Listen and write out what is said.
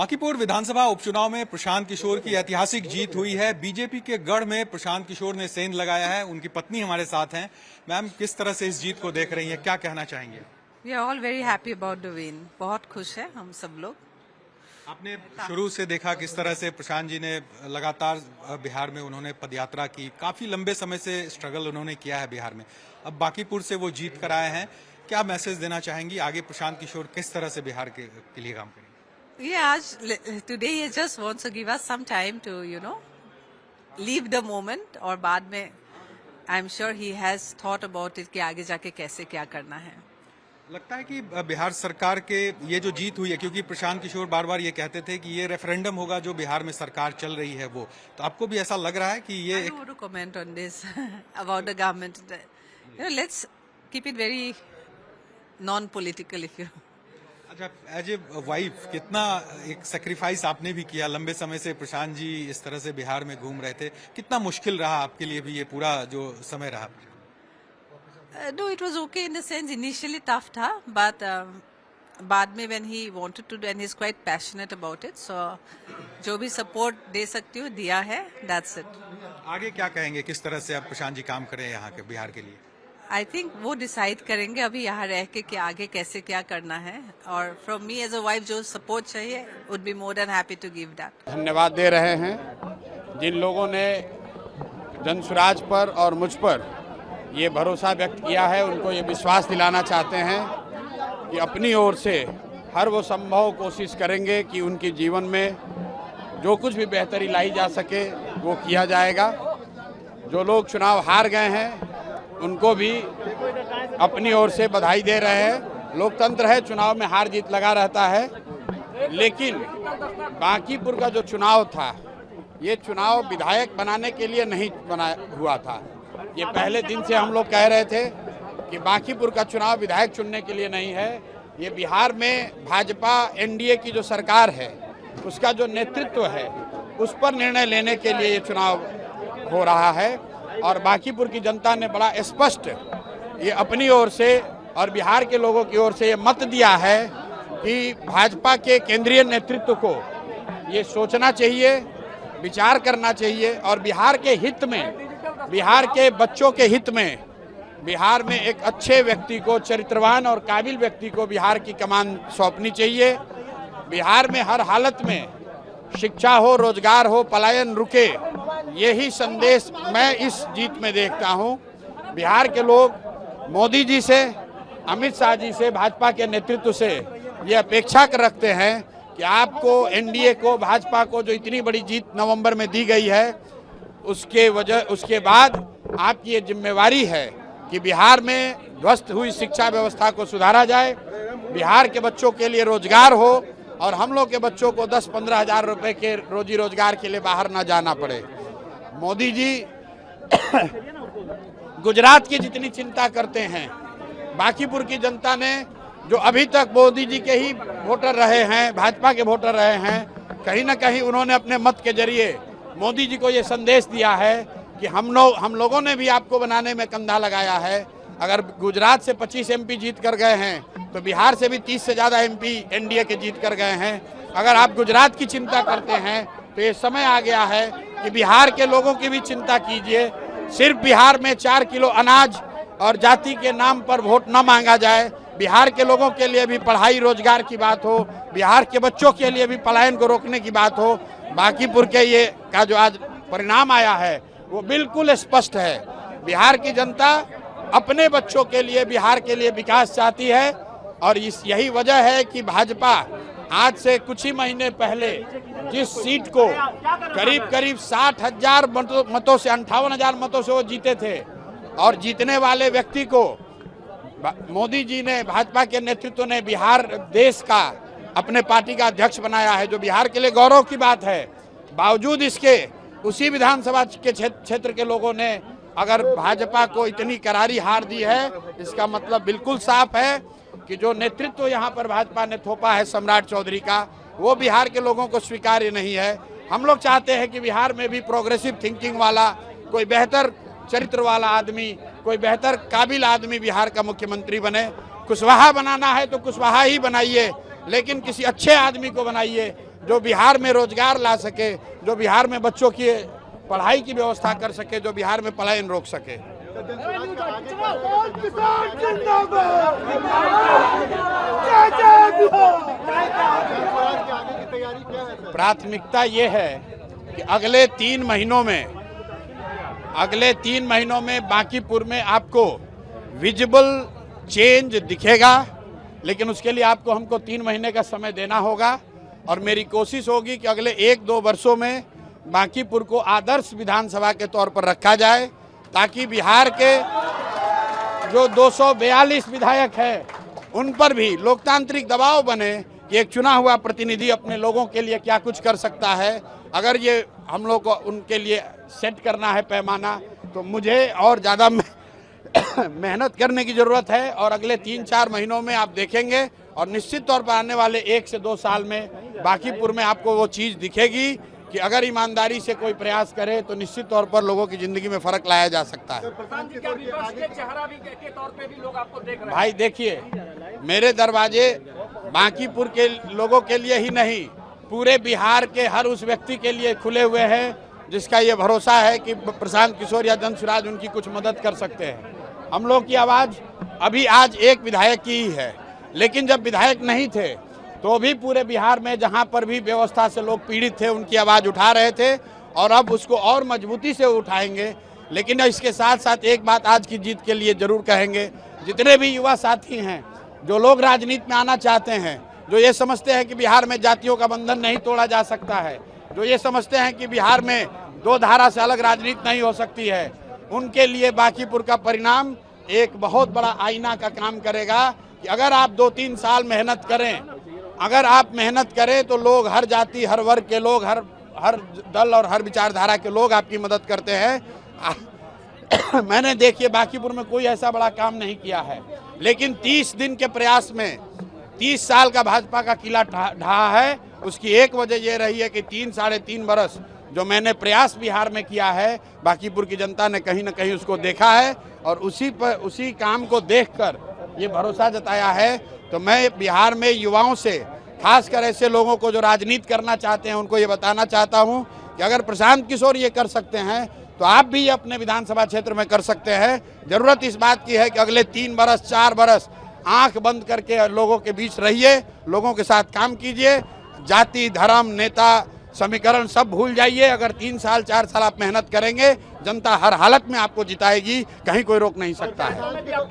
बांकीपुर विधानसभा उपचुनाव में प्रशांत किशोर की ऐतिहासिक जीत हुई है। बीजेपी के गढ़ में प्रशांत किशोर ने सेंध लगाया है। उनकी पत्नी हमारे साथ हैं। मैम, किस तरह से इस जीत को देख रही हैं, क्या कहना चाहेंगे? We are all very happy about the win. बहुत खुश है हम सब लोग। आपने शुरू से देखा किस तरह से प्रशांत जी ने लगातार बिहार में उन्होंने पदयात्रा की, काफी लंबे समय से स्ट्रगल उन्होंने किया है बिहार में। अब बांकीपुर से वो जीत कर आए हैं। क्या मैसेज देना चाहेंगी आगे? प्रशांत किशोर किस तरह से बिहार के लिए काम करेंगे? today he just wants to give us some time to leave the moment, और बाद में I'm sure he has thought about it कि आगे जाके कैसे क्या करना है। लगता है कि बिहार सरकार के ये जो जीत हुई है, क्योंकि प्रशांत किशोर बार बार ये कहते थे कि ये रेफरेंडम होगा जो बिहार में सरकार चल रही है वो, तो आपको भी ऐसा लग रहा है कि ये I don't want to comment on this about the government. Let's keep it very non-political if you know. अच्छा, एज ए वाइफ कितना एक सेक्रीफाइस आपने भी किया? लंबे समय से प्रशांत जी इस तरह से बिहार में घूम रहे थे, कितना मुश्किल रहा आपके लिए भी ये पूरा जो समय रहा? No, it was okay in the sense initially tough था, but बाद में when he wanted to do and he's quite passionate about it, so जो भी support दे सकती हूँ दिया है, that's it. आगे क्या कहेंगे, किस तरह से आप प्रशांत जी काम करें यहाँ के बिहार के लिए? आई थिंक वो डिसाइड करेंगे अभी यहाँ रह के कि आगे कैसे क्या करना है, और from me as a wife जो सपोर्ट चाहिए would be more than happy to give that. धन्यवाद दे रहे हैं जिन लोगों ने जनसुराज पर और मुझ पर ये भरोसा व्यक्त किया है। उनको ये विश्वास दिलाना चाहते हैं कि अपनी ओर से हर वो संभव कोशिश करेंगे कि उनके जीवन में जो कुछ भी बेहतरी लाई जा सके वो किया जाएगा। जो लोग चुनाव हार गए हैं उनको भी अपनी ओर से बधाई दे रहे हैं। लोकतंत्र है, चुनाव में हार जीत लगा रहता है, लेकिन बांकीपुर का जो चुनाव था ये चुनाव विधायक बनाने के लिए नहीं बना हुआ था। ये पहले दिन से हम लोग कह रहे थे कि बांकीपुर का चुनाव विधायक चुनने के लिए नहीं है। ये बिहार में भाजपा एनडीए की जो सरकार है उसका जो नेतृत्व है उस पर निर्णय लेने के लिए ये चुनाव हो रहा है। और बांकीपुर की जनता ने बड़ा स्पष्ट ये अपनी ओर से और बिहार के लोगों की ओर से ये मत दिया है कि भाजपा के केंद्रीय नेतृत्व को ये सोचना चाहिए, विचार करना चाहिए और बिहार के हित में, बिहार के बच्चों के हित में, बिहार में एक अच्छे व्यक्ति को, चरित्रवान और काबिल व्यक्ति को बिहार की कमान सौंपनी चाहिए। बिहार में हर हालत में शिक्षा हो, रोजगार हो, पलायन रुके, यही संदेश मैं इस जीत में देखता हूं। बिहार के लोग मोदी जी से, अमित शाह जी से, भाजपा के नेतृत्व से ये अपेक्षा कर रखते हैं कि आपको, एनडीए को, भाजपा को जो इतनी बड़ी जीत नवंबर में दी गई है उसके बाद आपकी ये जिम्मेवारी है कि बिहार में ध्वस्त हुई शिक्षा व्यवस्था को सुधारा जाए, बिहार के बच्चों के लिए रोजगार हो और हम लोग के बच्चों को 10-15 हजार रुपए के रोजी रोजगार के लिए बाहर ना जाना पड़े। मोदी जी गुजरात की जितनी चिंता करते हैं, बांकीपुर की जनता ने जो अभी तक मोदी जी के ही वोटर रहे हैं, भाजपा के वोटर रहे हैं, कहीं ना कहीं उन्होंने अपने मत के जरिए मोदी जी को ये संदेश दिया है कि हम लोगों ने भी आपको बनाने में कंधा लगाया है। अगर गुजरात से 25 एमपी जीत कर गए हैं तो बिहार से भी 30 से ज़्यादा एमपी एनडीए के जीत कर गए हैं। अगर आप गुजरात की चिंता करते हैं तो ये समय आ गया है कि बिहार के लोगों की भी चिंता कीजिए। सिर्फ बिहार में 4 किलो अनाज और जाति के नाम पर वोट न मांगा जाए। बिहार के लोगों के लिए भी पढ़ाई रोजगार की बात हो, बिहार के बच्चों के लिए भी पलायन को रोकने की बात हो। बांकीपुर के ये का जो आज परिणाम आया है वो बिल्कुल स्पष्ट है। बिहार की जनता अपने बच्चों के लिए, बिहार के लिए विकास चाहती है और यही वजह है कि भाजपा आज से कुछ ही महीने पहले जिस सीट को करीब 60,000 मतों से, 58,000 मतों से वो जीते थे, और जीतने वाले व्यक्ति को मोदी जी ने, भाजपा के नेतृत्व ने बिहार देश का अपने पार्टी का अध्यक्ष बनाया है, जो बिहार के लिए गौरव की बात है। बावजूद इसके उसी विधानसभा के क्षेत्र के लोगों ने अगर भाजपा को इतनी करारी हार दी है, इसका मतलब बिल्कुल साफ है कि जो नेतृत्व यहाँ पर भाजपा ने थोपा है सम्राट चौधरी का, वो बिहार के लोगों को स्वीकार्य नहीं है। हम लोग चाहते हैं कि बिहार में भी प्रोग्रेसिव थिंकिंग वाला, कोई बेहतर चरित्र वाला आदमी, कोई बेहतर काबिल आदमी बिहार का मुख्यमंत्री बने। कुशवाहा बनाना है तो कुशवाहा ही बनाइए, लेकिन किसी अच्छे आदमी को बनाइए। जो बिहार में रोजगार ला सके, जो बिहार में बच्चों की पढ़ाई की व्यवस्था कर सके, जो बिहार में पलायन रोक सके। प्राथमिकता ये है कि अगले 3 महीनों में बांकीपुर में आपको विजिबल चेंज दिखेगा, लेकिन उसके लिए हमको 3 महीने का समय देना होगा। और मेरी कोशिश होगी कि अगले 1-2 वर्षों में बांकीपुर को आदर्श विधानसभा के तौर पर रखा जाए, ताकि बिहार के जो 242 विधायक हैं उन पर भी लोकतांत्रिक दबाव बने कि एक चुना हुआ प्रतिनिधि अपने लोगों के लिए क्या कुछ कर सकता है। अगर ये हम लोग को उनके लिए सेट करना है पैमाना, तो मुझे और ज़्यादा मेहनत करने की ज़रूरत है। और अगले 3-4 महीनों में आप देखेंगे, और निश्चित तौर पर आने वाले 1 से 2 साल में बांकीपुर में आपको वो चीज़ दिखेगी कि अगर ईमानदारी से कोई प्रयास करे तो निश्चित तौर पर लोगों की जिंदगी में फर्क लाया जा सकता है। भाई देखिए, मेरे दरवाजे बांकीपुर के लोगों के लिए ही नहीं, पूरे बिहार के हर उस व्यक्ति के लिए खुले हुए हैं जिसका ये भरोसा है कि प्रशांत किशोर या जनसुराज उनकी कुछ मदद कर सकते हैं। हम लोग की आवाज़ अभी आज एक विधायक की ही है, लेकिन जब विधायक नहीं थे तो भी पूरे बिहार में जहां पर भी व्यवस्था से लोग पीड़ित थे उनकी आवाज़ उठा रहे थे, और अब उसको और मजबूती से उठाएंगे। लेकिन इसके साथ साथ एक बात आज की जीत के लिए जरूर कहेंगे, जितने भी युवा साथी हैं, जो लोग राजनीति में आना चाहते हैं, जो ये समझते हैं कि बिहार में जातियों का बंधन नहीं तोड़ा जा सकता है, जो ये समझते हैं कि बिहार में 2 धारा से अलग राजनीति नहीं हो सकती है, उनके लिए बांकीपुर का परिणाम एक बहुत बड़ा आईना का काम करेगा कि अगर आप 2-3 साल मेहनत करें, अगर आप मेहनत करें तो लोग, हर जाति, हर वर्ग के लोग, हर दल और हर विचारधारा के लोग आपकी मदद करते हैं। मैंने देखिए बांकीपुर में कोई ऐसा बड़ा काम नहीं किया है, लेकिन 30 दिन के प्रयास में 30 साल का भाजपा का किला ढहा है। उसकी एक वजह यह रही है कि 3-3.5 बरस जो मैंने प्रयास बिहार में किया है, बांकीपुर की जनता ने कहीं ना कहीं उसको देखा है, और उसी काम को देखकर ये भरोसा जताया है। तो मैं बिहार में युवाओं से, खासकर ऐसे लोगों को जो राजनीति करना चाहते हैं, उनको ये बताना चाहता हूँ कि अगर प्रशांत किशोर ये कर सकते हैं तो आप भी ये अपने विधानसभा क्षेत्र में कर सकते हैं। जरूरत इस बात की है कि अगले 3 बरस 4 बरस आंख बंद करके लोगों के बीच रहिए, लोगों के साथ काम कीजिए, जाति, धर्म, नेता, समीकरण सब भूल जाइए। अगर 3 साल 4 साल आप मेहनत करेंगे, जनता हर हालत में आपको जिताएगी, कहीं कोई रोक नहीं सकता है।